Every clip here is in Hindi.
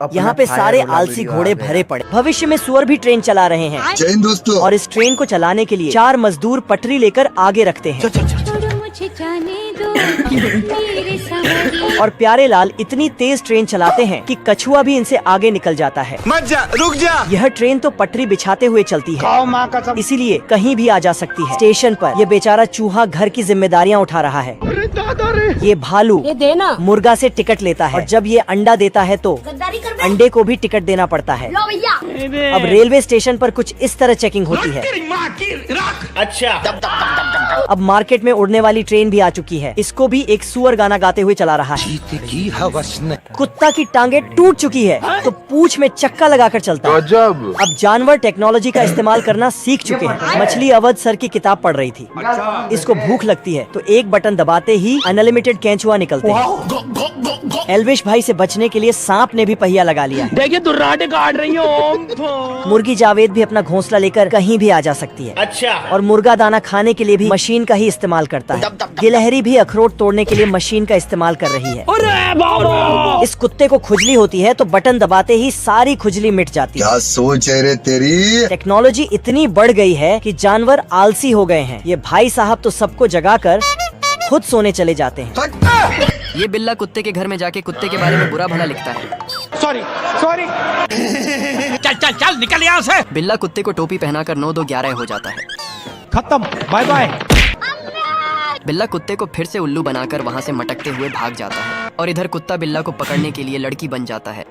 यहाँ पे सारे आलसी घोड़े भरे पड़े। भविष्य में सुअर भी ट्रेन चला रहे हैं। जय हिंद दोस्तों। और इस ट्रेन को चलाने के लिए 4 मजदूर पटरी लेकर आगे रखते हैं। और प्यारे लाल इतनी तेज ट्रेन चलाते हैं कि कछुआ भी इनसे आगे निकल जाता है। मत जा, रुक जा। यह ट्रेन तो पटरी बिछाते हुए चलती है, इसीलिए कहीं भी आ जा सकती है। स्टेशन पर ये बेचारा चूहा घर की जिम्मेदारियाँ उठा रहा है। ये भालू देना मुर्गा से टिकट लेता है और जब ये अंडा देता है तो अंडे को भी टिकट देना पड़ता है। अब रेलवे स्टेशन पर कुछ इस तरह चेकिंग होती है। अच्छा। अब मार्केट में उड़ने वाली ट्रेन भी आ चुकी है। इसको भी एक सुअर गाना गाते हुए चला रहा है। कुत्ता की टांगे टूट चुकी है तो पूंछ में चक्का लगाकर चलता है। अब जानवर टेक्नोलॉजी का इस्तेमाल करना सीख चुके हैं। मछली अवध सर की किताब पढ़ रही थी। इसको भूख लगती है तो एक बटन दबाते ही अनलिमिटेड केंचुआ निकलते हैं। एल्विश भाई से बचने के लिए सांप ने भी पहिया लगा लिया है। देखिए दुर्राटे काट रही हो। मुर्गी जावेद भी अपना घोंसला लेकर कहीं भी आ जा सकती है। अच्छा। और मुर्गा दाना खाने के लिए भी मशीन का ही इस्तेमाल करता है। गिलहरी भी अखरोट तोड़ने के लिए मशीन का इस्तेमाल कर रही है। अरे बाबा। इस कुत्ते को खुजली होती है तो बटन दबाते ही सारी खुजली मिट जाती है। क्या सोच है रे तेरी। टेक्नोलॉजी इतनी बढ़ गई है कि जानवर आलसी हो गए हैं। ये भाई साहब तो सबको जगाकर खुद सोने चले जाते हैं। ये बिल्ला कुत्ते के घर में जाके कुत्ते के बारे में बुरा भला लिखता है। Sorry sorry. चल चल चल निकल यहाँ से। बिल्ला कुत्ते को टोपी पहनाकर 9-2-11 हो जाता है। खत्म, बाय बाय। बिल्ला कुत्ते को फिर से उल्लू बनाकर वहाँ से मटकते हुए भाग जाता है और इधर कुत्ता बिल्ला को पकड़ने के लिए लड़की बन जाता है।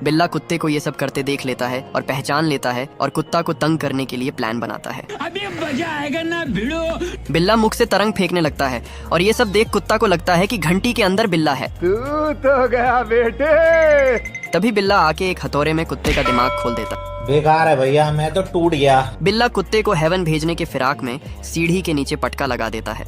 बिल्ला कुत्ते को ये सब करते देख लेता है और पहचान लेता है और कुत्ता को तंग करने के लिए प्लान बनाता है। अभी मजा आएगा ना भिड़ो। बिल्ला मुख से तरंग फेंकने लगता है और ये सब देख कुत्ता को लगता है कि घंटी के अंदर बिल्ला है। तू तो गया बेटे। तभी बिल्ला आके एक हथौड़े में कुत्ते का दिमाग खोल देता। बेकार है भैया, मैं तो टूट गया। बिल्ला कुत्ते को हेवन भेजने के फिराक में सीढ़ी के नीचे पटका लगा देता है।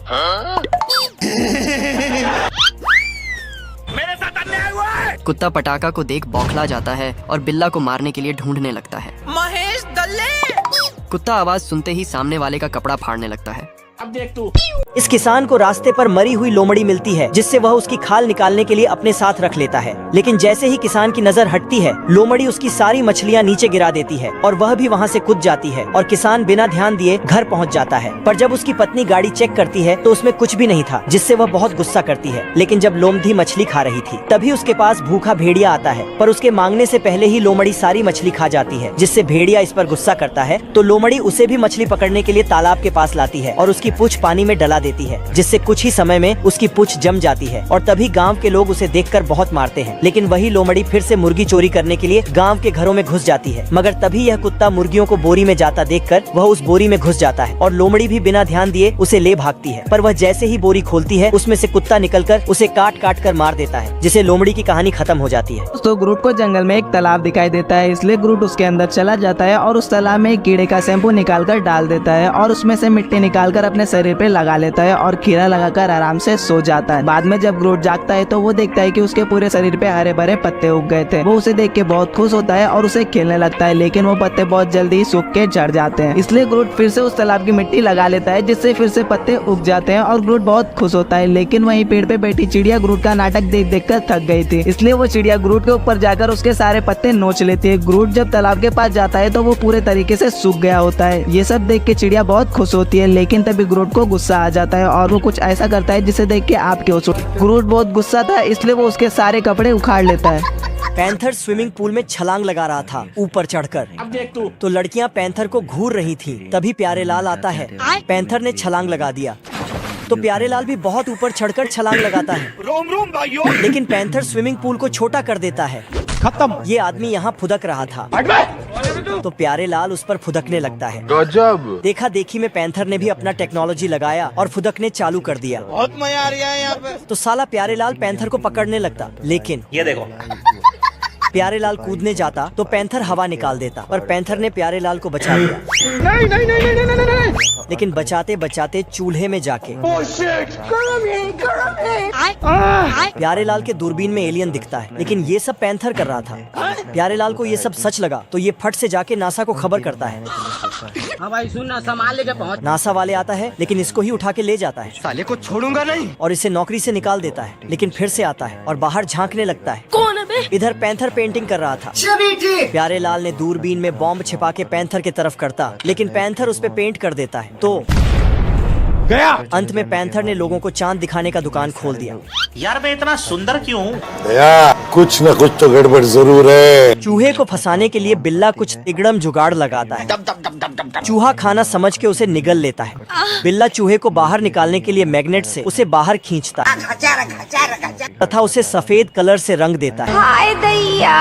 मेरे साथ अन्याय हुआ है। कुत्ता पटाखा को देख बौखला जाता है और बिल्ला को मारने के लिए ढूंढने लगता है। महेश दल्ले। कुत्ता आवाज सुनते ही सामने वाले का कपड़ा फाड़ने लगता है। अब देख तू। इस किसान को रास्ते पर मरी हुई लोमड़ी मिलती है जिससे वह उसकी खाल निकालने के लिए अपने साथ रख लेता है। लेकिन जैसे ही किसान की नजर हटती है लोमड़ी उसकी सारी मछलियाँ नीचे गिरा देती है और वह भी वहाँ से कूद जाती है और किसान बिना ध्यान दिए घर पहुँच जाता है। पर जब उसकी पत्नी गाड़ी चेक करती है तो उसमें कुछ भी नहीं था, जिससे वह बहुत गुस्सा करती है। लेकिन जब लोमड़ी मछली खा रही थी तभी उसके पास भूखा भेड़िया आता है, पर उसके मांगने से पहले ही लोमड़ी सारी मछली खा जाती है, जिससे भेड़िया इस पर गुस्सा करता है। तो लोमड़ी उसे भी मछली पकड़ने के लिए तालाब के पास लाती है और उसकी पूंछ पानी में डला देती है, जिससे कुछ ही समय में उसकी पूंछ जम जाती है। और तभी गांव के लोग उसे देखकर बहुत मारते हैं। लेकिन वही लोमड़ी फिर से मुर्गी चोरी करने के लिए गांव के घरों में घुस जाती है। मगर तभी यह कुत्ता मुर्गियों को बोरी में जाता देखकर वह उस बोरी में घुस जाता है और लोमड़ी भी बिना ध्यान दिए उसे ले भागती है। पर वह जैसे ही बोरी खोलती है उसमें से कुत्ता निकलकर उसे काट काट कर मार देता है, जिससे लोमड़ी की कहानी खत्म हो जाती है। तो ग्रूट को जंगल में एक तालाब दिखाई देता है, इसलिए ग्रूट उसके अंदर चला जाता है और उस तालाब में एक कीड़े का शैम्पू निकालकर डाल देता है और उसमें से मिट्टी निकालकर अपने शरीर पे लगा लेता है और खीरा लगाकर आराम से सो जाता है। बाद में जब ग्रूट जागता है तो वो देखता है कि उसके पूरे शरीर पे हरे भरे पत्ते उग गए थे। वो उसे देख के बहुत खुश होता है और उसे खेलने लगता है, लेकिन वो पत्ते बहुत जल्दी सूख के झड़ जाते हैं। इसलिए ग्रूट फिर से उस तालाब की मिट्टी लगा लेता है, जिससे फिर से पत्ते उग जाते हैं और ग्रूट बहुत खुश होता है। लेकिन वहीं पेड़ पे बैठी चिड़िया ग्रूट का नाटक देख देख कर थक गई थी, इसलिए वो चिड़िया ग्रूट के ऊपर जाकर उसके सारे पत्ते नोच लेती है। ग्रूट जब तालाब के पास जाता है तो वो पूरे तरीके से सूख गया होता है। ये सब देख के चिड़िया बहुत खुश होती है, लेकिन तभी ग्रूट को गुस्सा आ जाता है और वो कुछ ऐसा करता है जिसे देख के आपके होश। ग्रूट बहुत गुस्सा था, इसलिए वो उसके सारे कपड़े उखाड़ लेता है। पैंथर स्विमिंग पूल में छलांग लगा रहा था ऊपर चढ़कर। अब देख तू। तो लड़कियां पैंथर को घूर रही थीं। तभी प्यारे लाल आता है। पैंथर ने छलांग लगा दिया तो प्यारे लाल भी बहुत ऊपर चढ़कर छलांग लगाता है। रोम रोम भाइयों। लेकिन पैंथर स्विमिंग पूल को छोटा कर देता है। खत्म। ये आदमी यहाँ फुदक रहा था तो प्यारे लाल उस पर फुदकने लगता है। गजब। देखा देखी में पैंथर ने भी अपना टेक्नोलॉजी लगाया और फुदकने चालू कर दिया। बहुत मजा आ रहा है यहाँ पे। तो साला प्यारे लाल पैंथर को पकड़ने लगता, लेकिन ये देखो। प्यारे लाल कूदने जाता तो पैंथर हवा निकाल देता, पर पैंथर ने प्यारे लाल को बचा लिया। लेकिन बचाते बचाते चूल्हे में जाके प्यारे लाल के दूरबीन में एलियन दिखता है, लेकिन ये सब पैंथर कर रहा था। प्यारे लाल को ये सब सच लगा तो ये फट से जाके नासा को खबर करता है। हाँ भाई सुन ना, संभाल लेके पहुँच। नासा वाले आता है लेकिन इसको ही उठा के ले जाता है साले को छोड़ूंगा नहीं। और इसे नौकरी से निकाल देता है, लेकिन फिर से आता है और बाहर झांकने लगता है। कौन है बे? इधर पैंथर पेंटिंग कर रहा था। प्यारे लाल ने दूरबीन में बॉम्ब छिपा के पैंथर की तरफ करता, लेकिन पैंथर उस पे पेंट कर देता है। तो गया। अंत में पैंथर ने लोगों को चांद दिखाने का दुकान खोल दिया। यार मैं इतना सुंदर क्यों हूँ? कुछ न कुछ तो गड़बड़ जरूर है। चूहे को फंसाने के लिए बिल्ला कुछ तिगड़म जुगाड़ लगाता है। चूहा खाना समझ के उसे निगल लेता है। बिल्ला चूहे को बाहर निकालने के लिए मैग्नेट से उसे बाहर खींचता है तथा उसे सफेद कलर से रंग देता है। हाय दैया,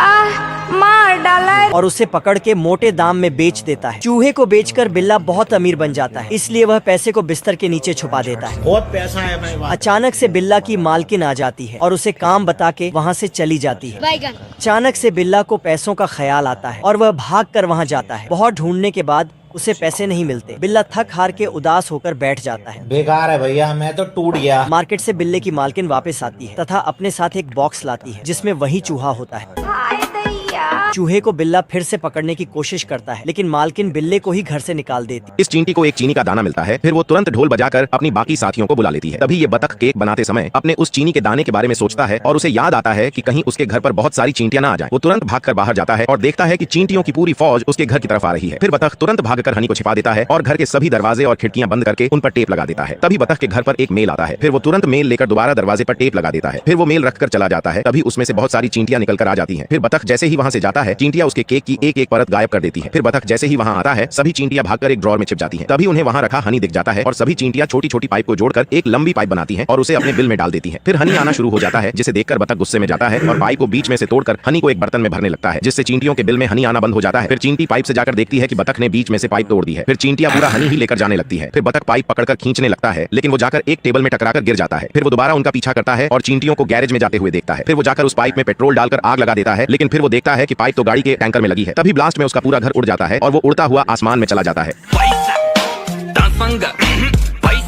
मार डाला। और उसे पकड़ के मोटे दाम में बेच देता है। चूहे को बेचकर बिल्ला बहुत अमीर बन जाता है, इसलिए वह पैसे को बिस्तर के नीचे छुपा देता है। बहुत पैसा है भाई। अचानक से बिल्ला की मालकिन आ जाती है और उसे काम बता के वहाँ से चली जाती है। अचानक से बिल्ला को पैसों का ख्याल आता है और वह भागकर वहाँ जाता है। बहुत ढूंढने के बाद उसे पैसे नहीं मिलते। बिल्ला थक हार के उदास होकर बैठ जाता है। बेकार है भैया, मैं तो टूट गया। मार्केट से बिल्ले की मालकिन वापस आती है तथा अपने साथ एक बॉक्स लाती है जिसमें वही चूहा होता है। हाय दैया। चूहे को बिल्ला फिर से पकड़ने की कोशिश करता है, लेकिन मालकिन बिल्ले को ही घर से निकाल देती। इस चींटी को एक चीनी का दाना मिलता है, फिर वो तुरंत ढोल बजाकर अपनी बाकी साथियों को बुला लेती है। तभी ये बतख केक बनाते समय अपने उस चीनी के दाने के बारे में सोचता है और उसे याद आता है कि कहीं उसके घर पर बहुत सारी चींटियां ना आ जाए। वो तुरंत भागकर बाहर जाता है और देखता है कि चींटियों की पूरी फौज उसके घर की तरफ आ रही है। फिर बतख तुरंत भागकर हनी को छिपा देता है और घर के सभी दरवाजे और खिड़कियां बंद करके उन पर टेप लगा देता है। तभी बतख के घर पर एक मेल आता है, फिर वो तुरंत मेल लेकर दोबारा दरवाजे पर टेप लगा देता है। फिर वो मेल रखकर चला जाता है। तभी उसमें से बहुत सारी चींटियां निकल कर आ जाती हैं। फिर बतख जैसे ही वहां से जाता है, चींटियां उसके केक की एक एक परत गायब कर देती है। फिर बतख जैसे ही वहां आता है, सभी चींटियां भागकर एक ड्रॉर में छिप जाती हैं। तभी उन्हें वहां रखा हनी दिख जाता है और सभी चींटियां छोटी छोटी पाइप को जोड़कर एक लंबी पाइप बनाती हैं और उसे अपने बिल में डाल देती हैं। फिर हनी आना शुरू हो जाता है, जिसे देखकर बतख गुस्से में जाता है और पाइप को बीच में से तोड़कर हनी को एक बर्तन में भरने लगता है, जिससे चींटियों के बिल में हनी आना बंद हो जाता है। फिर चींटी पाइप से जाकर देखती है कि बतख ने बीच में से पाइप तोड़ दी है। फिर चींटियां पूरा हनी ही लेकर जाने लगती है। फिर बतख पाइप पकड़कर खींचने लगता है, लेकिन वो जाकर एक टेबल में टकराकर गिर जाता है। फिर वो दोबारा उनका पीछा करता है और चींटियों को गैरेज में जाते हुए देखता है। फिर वो जाकर उस पाइप में पेट्रोल डालकर आग लगा देता है, लेकिन फिर वो देखता है कि पाइप तो गाड़ी के टैंकर में लगी है। तभी ब्लास्ट में उसका पूरा घर उड़ जाता है और वो उड़ता हुआ आसमान में चला जाता है।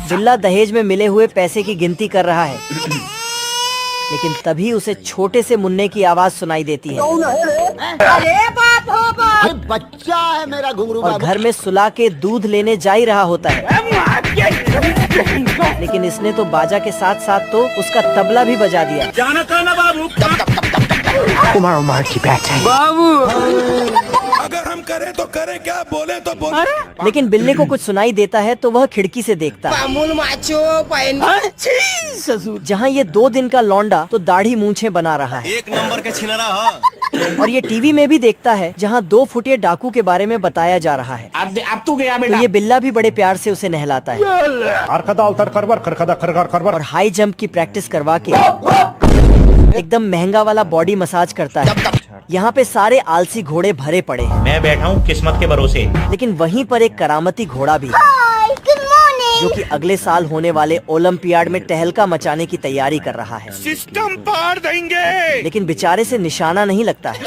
बिल्ला दहेज में मिले हुए पैसे की गिनती कर रहा है, लेकिन तभी उसे छोटे से मुन्ने की आवाज सुनाई देती है। अरे बाप हो बाप, बच्चा है मेरा घुंगरू और घर में सुला के दूध लेने जा ही रहा होता है, लेकिन इसने तो बाजा के साथ साथ तो उसका तबला भी बजा दिया। उमर उमर की बैठ है बाबू। अगर हम करें तो करें क्या, बोले तो बोले। लेकिन बिल्ले को कुछ सुनाई देता है तो वह खिड़की से देखता है। जहाँ ये 2 दिन का लौंडा तो दाढ़ी मूंछें बना रहा है। एक नंबर के छिनरा। और ये टीवी में भी देखता है, जहाँ 2 फुटिया डाकू के बारे में बताया जा रहा है। अब तू गया तो ये बिल्ला भी बड़े प्यार से उसे नहलाता है और हाई जंप की प्रैक्टिस करवा के एकदम महंगा वाला बॉडी मसाज करता है। यहाँ पे सारे आलसी घोड़े भरे पड़े हैं। मैं बैठा हूँ किस्मत के भरोसे। लेकिन वहीं पर एक करामती घोड़ा भी है, जो कि अगले साल होने वाले ओलंपियाड में तहलका मचाने की तैयारी कर रहा है। सिस्टम पार देंगे। लेकिन बेचारे से निशाना नहीं लगता है।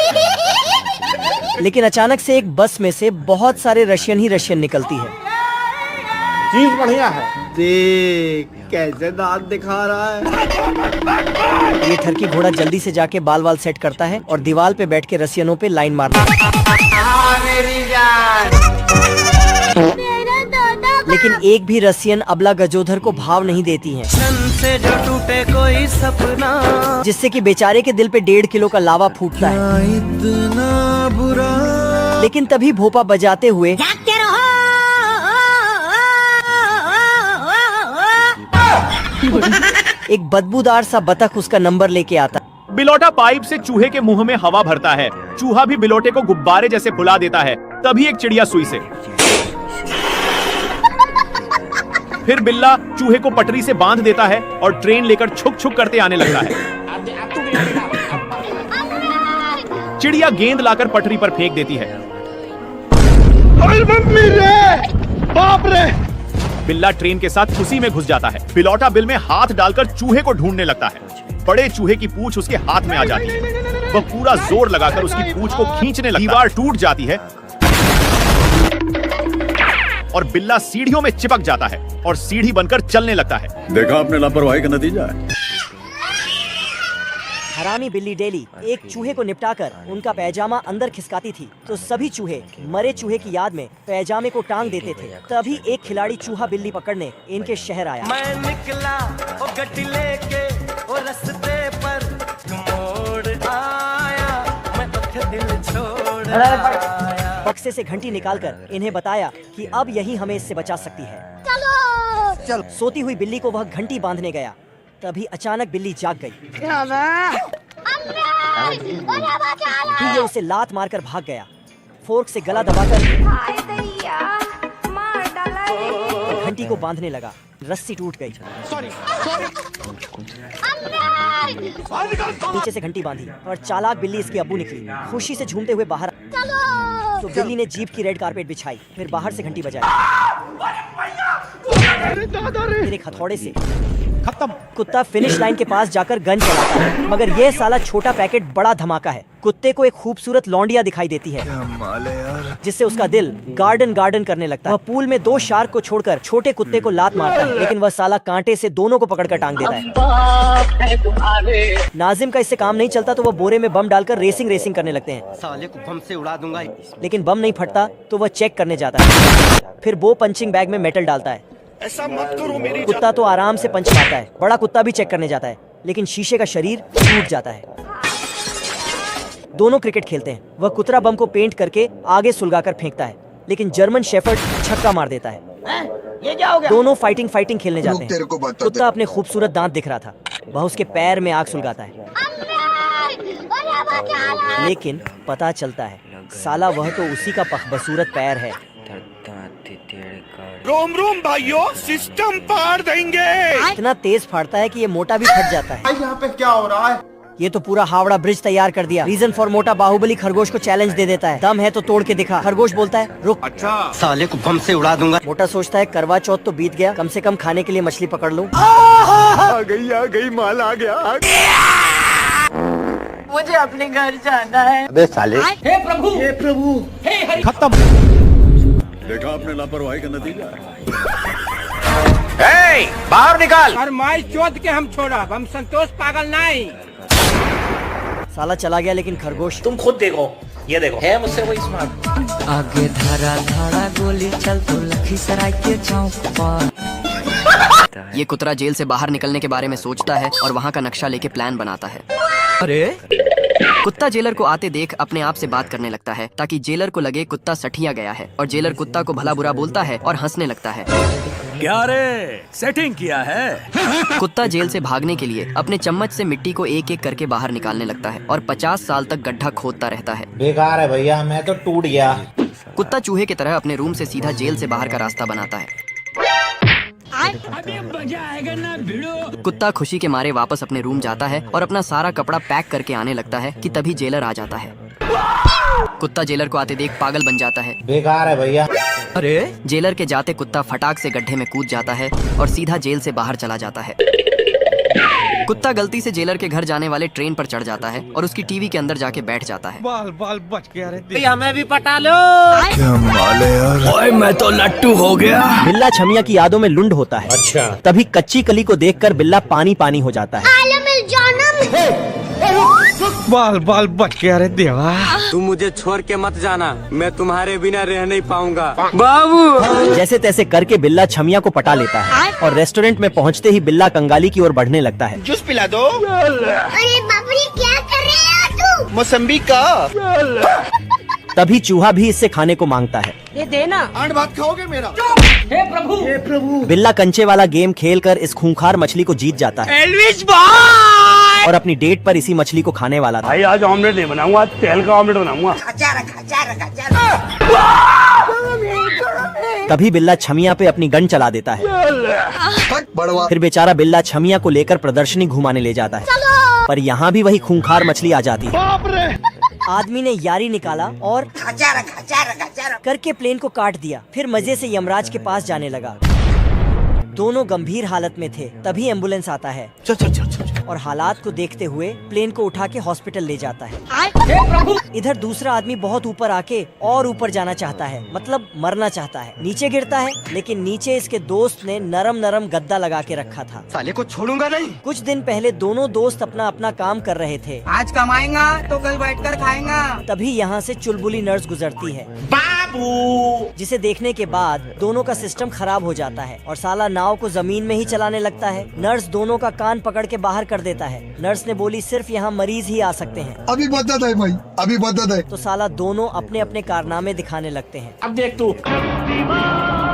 लेकिन अचानक से एक बस में से बहुत सारे रशियन ही रशियन निकलती है। चीज बढ़िया है, देख कैसे दांत दिखा रहा है। ये ठरकी घोड़ा जल्दी से जाके बाल वाल सेट करता है और दीवार पे बैठ के रसियनों पे लाइन मारता है। लेकिन एक भी रसियन अबला गजोधर को भाव नहीं देती हैं, जिससे कि बेचारे के दिल पे 1.5 किलो का लावा फूटता है। लेकिन तभी भोपा बजाते हुए एक बदबूदार सा बतख उसका नंबर लेके आता है। बिलोटा पाइप से चूहे के मुंह में हवा भरता है। चूहा भी बिलोटे को गुब्बारे जैसे फुला देता है। तभी एक चिड़िया सुई से। फिर बिल्ला चूहे को पटरी से बांध देता है और ट्रेन लेकर छुक छुक करते आने लगता है। चिड़िया गेंद लाकर पटरी पर फेंक देती है। बाप रे। बिल्ला ट्रेन के साथ उसी में घुस जाता है। बिलोटा बिल में हाथ डालकर चूहे को ढूंढने लगता है। बड़े चूहे की पूंछ उसके हाथ में आ जाती है। वह पूरा जोर लगाकर उसकी पूंछ को खींचने लगता है। दीवार टूट जाती है और बिल्ला सीढ़ियों में चिपक जाता है और सीढ़ी बनकर चलने लगता है। देखा आपने लापरवाही का नतीजा है। हरामी बिल्ली डेली एक चूहे को निपटाकर उनका पैजामा अंदर खिसकाती थी तो सभी चूहे मरे चूहे की याद में पैजामे को टांग देते थे। तभी एक खिलाड़ी चूहा बिल्ली पकड़ने इनके शहर आया। मैं निकला ओ गड्डी लेके ओ रास्ते पर मोड़ आया, मैं उठ दिल छोड़ आया। बक्से से घंटी निकालकर इन्हें बताया कि अब यही हमें इससे बचा सकती है। चलो। सोती हुई बिल्ली को वह घंटी बांधने गया। तभी अचानक बिल्ली जाग गई। फिर ये उसे लात मारकर भाग गया। फोर्क से गला दबाकर हाय दैया मार डाला रे। घंटी को बांधने लगा। रस्सी टूट गई। नीचे से घंटी बांधी और चालाक बिल्ली इसके अब्बू निकली। खुशी से झूमते हुए बाहर तो बिल्ली ने जीप की रेड कारपेट बिछाई। फिर बाहर से घंटी बजाई। फिर एक हथौड़े से खत्म। कुत्ता फिनिश लाइन के पास जाकर गन चलाता है, मगर यह साला छोटा पैकेट बड़ा धमाका है। कुत्ते को एक खूबसूरत लौंडिया दिखाई देती है जिससे उसका दिल गार्डन गार्डन करने लगता है। वह पूल में 2 शार्क को छोड़कर छोटे कुत्ते को लात मारता है, लेकिन वह साला कांटे से दोनों को पकड़कर टांग देता है। नाजिम का इससे काम नहीं चलता तो वह बोरे में बम डालकर रेसिंग करने लगते हैं। साले को बम से उड़ा दूंगा। लेकिन बम नहीं फटता तो वह चेक करने जाता है। फिर बो पंचिंग बैग में मेटल डालता है। ऐसा मत करो मेरी कुत्ता तो आराम से पंच मारता है। बड़ा कुत्ता भी चेक करने जाता है, लेकिन शीशे का शरीर टूट जाता है। दोनों क्रिकेट खेलते हैं। वह कुतरा बम को पेंट करके आगे सुलगाकर फेंकता है, लेकिन जर्मन शेफर्ड छक्का मार देता है। ये क्या हो गया? दोनों फाइटिंग खेलने जाते हैं। कुत्ता अपने खूबसूरत दांत दिख रहा था। वह उसके पैर में आग सुलगाता है, लेकिन पता चलता है साला वह तो उसी का बसूरत पैर है। रोम रोम भाइयों, सिस्टम फाड़ देंगे। इतना तेज फाड़ता है कि ये मोटा भी फट जाता है। यहाँ पे क्या हो रहा है? ये तो पूरा हावड़ा ब्रिज तैयार कर दिया। रीजन फॉर मोटा बाहुबली खरगोश को चैलेंज दे देता है। दम है तो तोड़ के दिखा। खरगोश बोलता है रुक। अच्छा, साले को बम से उड़ा दूंगा। मोटा सोचता है करवा चौथ तो बीत गया, कम से कम खाने के लिए मछली पकड़ लूं। आ गई माल आ गया। मुझे अपने घर जाना है। अबे साले। हे प्रभु हे हरि। खत्म। देखा आपने लापरवाही का नतीजा है। बाहर निकाल। और माई चौथ के हम छोड़ा, हम संतोष पागल नहीं। साला चला गया, लेकिन खरगोश तुम खुद देखो, ये देखो है मुझसे वही स्मार्ट। आगे धारा धारा गोली चल तो लखीसराय के चौक पर। ये कुतरा जेल से बाहर निकलने के बारे में सोचता है और वहाँ का नक्शा लेके प्लान बनाता है। अरे कुत्ता जेलर को आते देख अपने आप से बात करने लगता है ताकि जेलर को लगे कुत्ता सठिया गया है, और जेलर कुत्ता को भला बुरा बोलता है और हंसने लगता है। क्या रे, सेटिंग किया है? कुत्ता जेल से भागने के लिए अपने चम्मच से मिट्टी को एक एक करके बाहर निकालने लगता है और 50 साल तक गड्ढा खोदता रहता है। बेकार है भैया, मैं तो टूट गया। कुत्ता चूहे की तरह अपने रूम से सीधा जेल से बाहर का रास्ता बनाता है। कुत्ता खुशी के मारे वापस अपने रूम जाता है और अपना सारा कपड़ा पैक करके आने लगता है कि तभी जेलर आ जाता है। कुत्ता जेलर को आते देख पागल बन जाता है। बेकार है भैया। अरे जेलर के जाते कुत्ता फटाक से गड्ढे में कूद जाता है और सीधा जेल से बाहर चला जाता है। कुत्ता गलती से जेलर के घर जाने वाले ट्रेन पर चढ़ जाता है और उसकी टीवी के अंदर जाके बैठ जाता है। बाल बाल बच गया रे। हमें भी पटा लो। ओए मैं तो लट्टू हो गया। बिल्ला छमिया की यादों में लुंड होता है। अच्छा, तभी कच्ची कली को देखकर बिल्ला पानी पानी हो जाता है। बाल बाल बच गया रे देवा। तुम मुझे छोड़ के मत जाना, मैं तुम्हारे बिना रह नहीं पाऊंगा बाबू। जैसे तैसे करके बिल्ला छमिया को पटा लेता है और रेस्टोरेंट में पहुंचते ही बिल्ला कंगाली की ओर बढ़ने लगता है। जूस पिला दो। अरे बाबरी क्या कर रहे हो तुम? मौसम्बी का। तभी चूहा भी इससे खाने को मांगता है। ये देना। आठ भात खाओगे मेरा? हे प्रभु बिल्ला कंचे वाला गेम खेलकर इस खूंखार मछली को जीत जाता है एल्विस भाई। और अपनी डेट पर इसी मछली को खाने वाला था। भाई आज ऑमलेट नहीं बनाऊंगा, आज तेल का ऑमलेट बनाऊंगा। तभी बिल्ला छमिया पे अपनी गन चला देता है। फिर बेचारा बिल्ला छमिया को लेकर प्रदर्शनी घुमाने ले जाता है, पर यहाँ भी वही खूंखार मछली आ जाती है। आदमी ने यारी निकाला और करके प्लेन को काट दिया। फिर मजे से यमराज के पास जाने लगा। दोनों गंभीर हालत में थे। तभी एम्बुलेंस आता है। चल चल चल चल। और हालात को देखते हुए प्लेन को उठा के हॉस्पिटल ले जाता है। इधर दूसरा आदमी बहुत ऊपर आके और ऊपर जाना चाहता है, मतलब मरना चाहता है। नीचे गिरता है, लेकिन नीचे इसके दोस्त ने नरम नरम गद्दा लगा के रखा था। साले को छोड़ूंगा नहीं। कुछ दिन पहले दोनों दोस्त अपना अपना काम कर रहे थे। आज कमाएगा तो कल बैठकर खाएगा। तभी यहाँ से चुलबुली नर्स गुजरती है, बाबू। जिसे देखने के बाद दोनों का सिस्टम खराब हो जाता है और साला नाव को जमीन में ही चलाने लगता है। नर्स दोनों का कान पकड़ के बाहर कर देता है। नर्स ने बोली सिर्फ यहाँ मरीज ही आ सकते हैं। अभी बदत है भाई, अभी बदत है। तो साला दोनों अपने अपने कारनामे दिखाने लगते हैं। अब देख तू।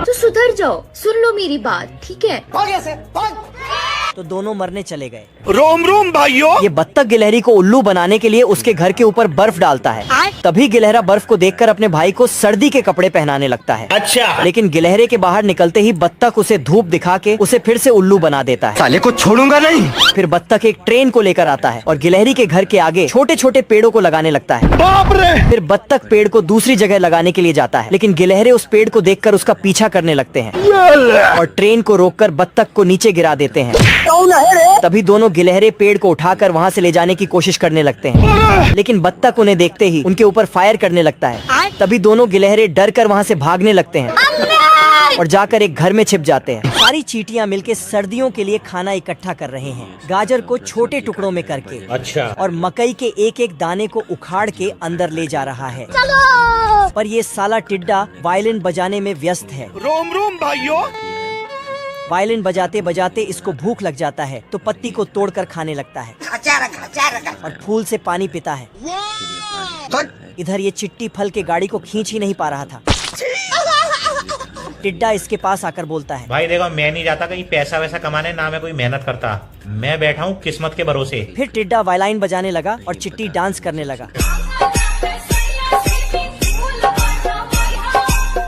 तो सुधर जाओ, सुन लो मेरी बात, ठीक है? तो दोनों मरने चले गए। रोम रोम भाइयों। ये बत्तख गिलहरी को उल्लू बनाने के लिए उसके घर के ऊपर बर्फ डालता है। तभी गिलहरा बर्फ को देखकर अपने भाई को सर्दी के कपड़े पहनाने लगता है। अच्छा। लेकिन गिलहरे के बाहर निकलते ही बत्तख उसे धूप दिखा के उसे फिर से उल्लू बना देता है। साले को छोड़ूंगा नहीं। फिर बत्तख एक ट्रेन को लेकर आता है और गिलहरी के घर के आगे छोटे छोटे पेड़ों को लगाने लगता है। बाप रे। फिर बत्तख पेड़ को दूसरी जगह लगाने के लिए जाता है, लेकिन गिलहरे उस पेड़ को देखकर उसका पीछा करने लगते हैं और ट्रेन को रोककर बत्तख को नीचे गिरा देते हैं। तभी दोनों गिलहरे पेड़ को उठाकर वहाँ से ले जाने की कोशिश करने लगते हैं, लेकिन बत्तख उन्हें देखते ही उनके ऊपर फायर करने लगता है। तभी दोनों गिलहरे डर कर वहाँ से भागने लगते हैं और जाकर एक घर में छिप जाते हैं। सारी चींटियां मिलके सर्दियों के लिए खाना इकट्ठा कर रहे हैं, गाजर को छोटे टुकड़ों में करके। अच्छा। और मकई के एक एक दाने को उखाड़ के अंदर ले जा रहा है। पर ये साला टिड्डा वायलिन बजाने में व्यस्त है। रोम रोम भाइयों। वायलिन बजाते बजाते इसको भूख लग जाता है, तो पत्ती को तोड़कर खाने लगता है और फूल से पानी पीता है। इधर ये चिट्टी फल के गाड़ी को खींच ही नहीं पा रहा था। टिड्डा इसके पास आकर बोलता है, भाई देखो, मैं नहीं जाता कहीं पैसा वैसा कमाने, ना मैं कोई मेहनत करता, मैं बैठा हूँ किस्मत के भरोसे। फिर टिड्डा वायलिन बजाने लगा और चिट्टी डांस करने लगा।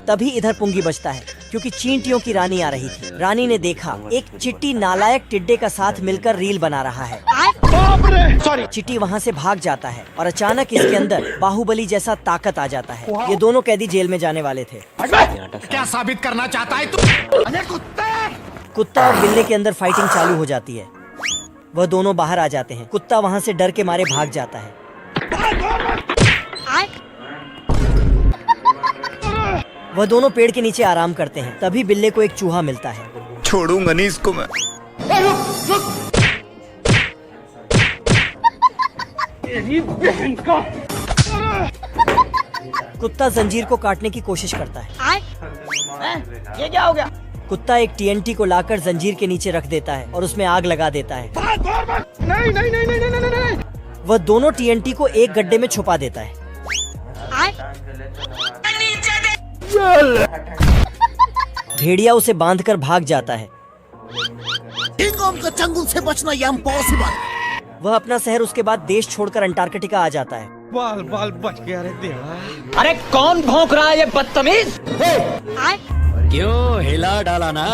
तभी इधर पुंगी बजता है, क्योंकि चींटियों की रानी आ रही थी। रानी ने देखा एक चिट्टी नालायक टिड्डे का साथ मिलकर रील बना रहा है। चिट्टी वहाँ से भाग जाता है और अचानक इसके अंदर बाहुबली जैसा ताकत आ जाता है। ये दोनों कैदी जेल में जाने वाले थे। क्या साबित करना चाहता है तू? अरे कुत्ता और बिल्ली के अंदर फाइटिंग चालू हो जाती है। वह दोनों बाहर आ जाते हैं। कुत्ता वहाँ से डर के मारे भाग जाता है। वह दोनों पेड़ के नीचे आराम करते हैं। तभी बिल्ले को एक चूहा मिलता है। छोड़ूंगा नहीं इसको मैं। कुत्ता जंजीर को काटने की कोशिश करता है। ये क्या हो गया? कुत्ता एक TNT को लाकर जंजीर के नीचे रख देता है और उसमें आग लगा देता है। नहीं नहीं नहीं नहीं नहीं नहीं। वह दोनों TNT को एक गड्ढे में छुपा देता है। भेड़िया उसे बांधकर भाग जाता है। चंगुल से बचना इम्पॉसिबल। वह अपना शहर उसके बाद देश छोड़कर अंटार्कटिका आ जाता है। बाल बाल बच गया रे देवा। अरे कौन भौंक रहा है ये बदतमीज? क्यों हिला डाला ना?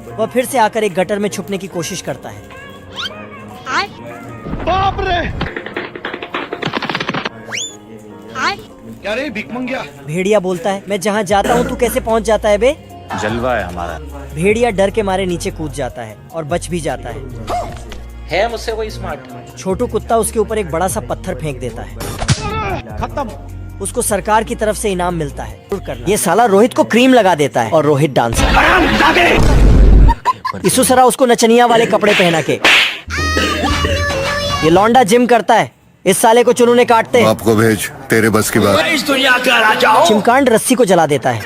वह फिर से आकर एक गटर में छुपने की कोशिश करता है। बाप रे। क्या रे भिख मंगिया? भेड़िया बोलता है, मैं जहाँ जाता हूँ तू कैसे पहुँच जाता है बे? जलवा है हमारा। भेड़िया डर के मारे नीचे कूद जाता है और बच भी जाता है मुझसे कोई स्मार्ट। छोटू कुत्ता उसके ऊपर एक बड़ा सा पत्थर फेंक देता है। खत्म। उसको सरकार की तरफ से इनाम मिलता है। ये साला रोहित को क्रीम लगा देता है और रोहित डांसर। इसुसरा उसको नचनिया वाले कपड़े पहना के। ये लौंडा जिम करता है। इस साले को चुनू ने काटते हैं। आपको भेज, तेरे बस की बात। इस दुनिया का राजा हो। चिमकांड रस्सी को जला देता है।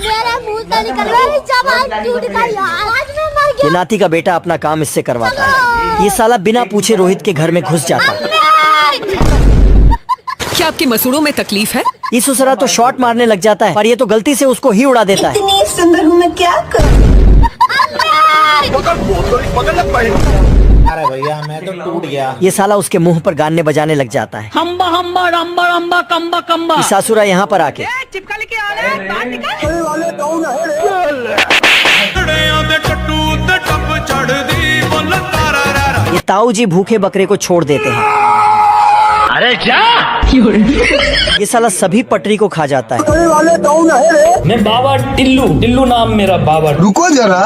मेरा मुंह से निकल मेरी जबान टूट गई यार। आज मैं मर गया। ये नाती का बेटा अपना काम इससे करवाता है। ये साला बिना पूछे रोहित के घर में घुस जाता है। क्या आपके मसूड़ों में तकलीफ है? इसुसरा तो शॉट मारने लग जाता है, पर ये तो गलती से उसको ही उड़ा देता है। इतनी सुंदर हूँ मैं, क्या करूँ? अरे भैया मैं तो टूट गया। ये साला उसके मुंह पर गाने बजाने लग जाता है। हम्बा हम्बा रंबा रंबा कम्बा कम्बा। ये सासुरा यहाँ पर आके चिपका लेके आ रहे हैं, बाहर निकल। ये ताऊ जी भूखे बकरे को छोड़ देते हैं। अरे जा। ये साला सभी पटरी को खा जाता है। मैं बाबा टिल्लू, टिल्लू नाम मेरा बाबा। रुको जरा।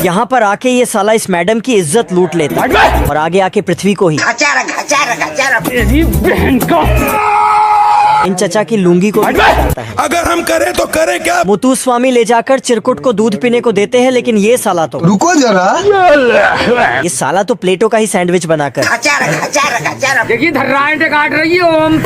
यहाँ पर आके ये साला इस मैडम की इज्जत लूट लेता है और आगे आके पृथ्वी को ही इन चचा की लुंगी को भी काटता है। अगर हम करें तो करें क्या? मुथुस्वामी ले जाकर चिरकुट को दूध पीने को देते हैं, लेकिन ये साला तो रुको जरा, ये साला तो प्लेटों का ही सैंडविच बनाकर देखिए धर्रांटे काट रही है ओम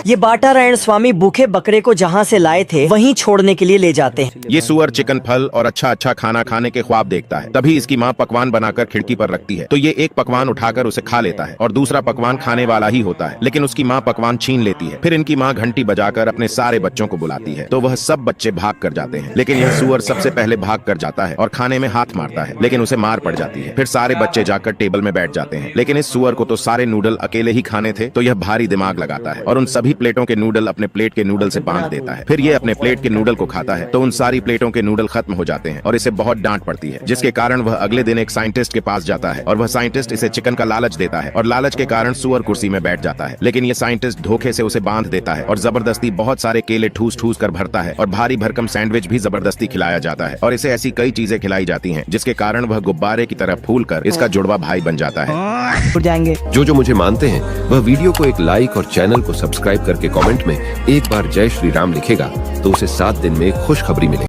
ये बाटारायण स्वामी भूखे बकरे को जहाँ से लाए थे वहीं छोड़ने के लिए ले जाते हैं। ये सुअर चिकन, फल और अच्छा अच्छा खाना खाने के ख्वाब देखता है। तभी इसकी माँ पकवान बनाकर खिड़की पर रखती है, तो ये एक पकवान उठाकर उसे खा लेता है और दूसरा पकवान खाने वाला ही होता है, लेकिन उसकी माँ पकवान छीन लेती है। फिर इनकी माँ घंटी बजाकर अपने सारे बच्चों को बुलाती है, तो वह सब बच्चे भाग कर जाते हैं, लेकिन यह सुअर सबसे पहले भाग कर जाता है और खाने में हाथ मारता है, लेकिन उसे मार पड़ जाती है। फिर सारे बच्चे जाकर टेबल में बैठ जाते हैं, लेकिन इस सुअर को तो सारे नूडल अकेले ही खाने थे, तो यह भारी दिमाग लगाता है और उन सभी प्लेटों के नूडल अपने प्लेट के नूडल से बांध देता है। फिर ये अपने प्लेट के नूडल को खाता है, तो उन सारी प्लेटों के नूडल खत्म हो जाते हैं और इसे बहुत डांट पड़ती है, जिसके कारण वह अगले दिन एक साइंटिस्ट के पास जाता है और वह साइंटिस्ट इसे चिकन का लालच देता है और लालच के कारण सुअर कुर्सी में बैठ जाता है, लेकिन ये साइंटिस्ट धोखे से उसे बांध देता है और जबरदस्ती बहुत सारे केले ठूस ठूस कर भरता है और भारी भरकम सैंडविच भी जबरदस्ती खिलाया जाता है और इसे ऐसी कई चीजें खिलाई जाती हैं, जिसके कारण वह गुब्बारे की तरह फूल कर इसका जुड़वा भाई बन जाता है। उड़ जाएंगे। जो मुझे मानते हैं वह वीडियो को एक लाइक और चैनल को सब्सक्राइब करके कमेंट में एक बार जय श्री राम लिखेगा, तो उसे 7 दिन में खुशखबरी मिलेगी।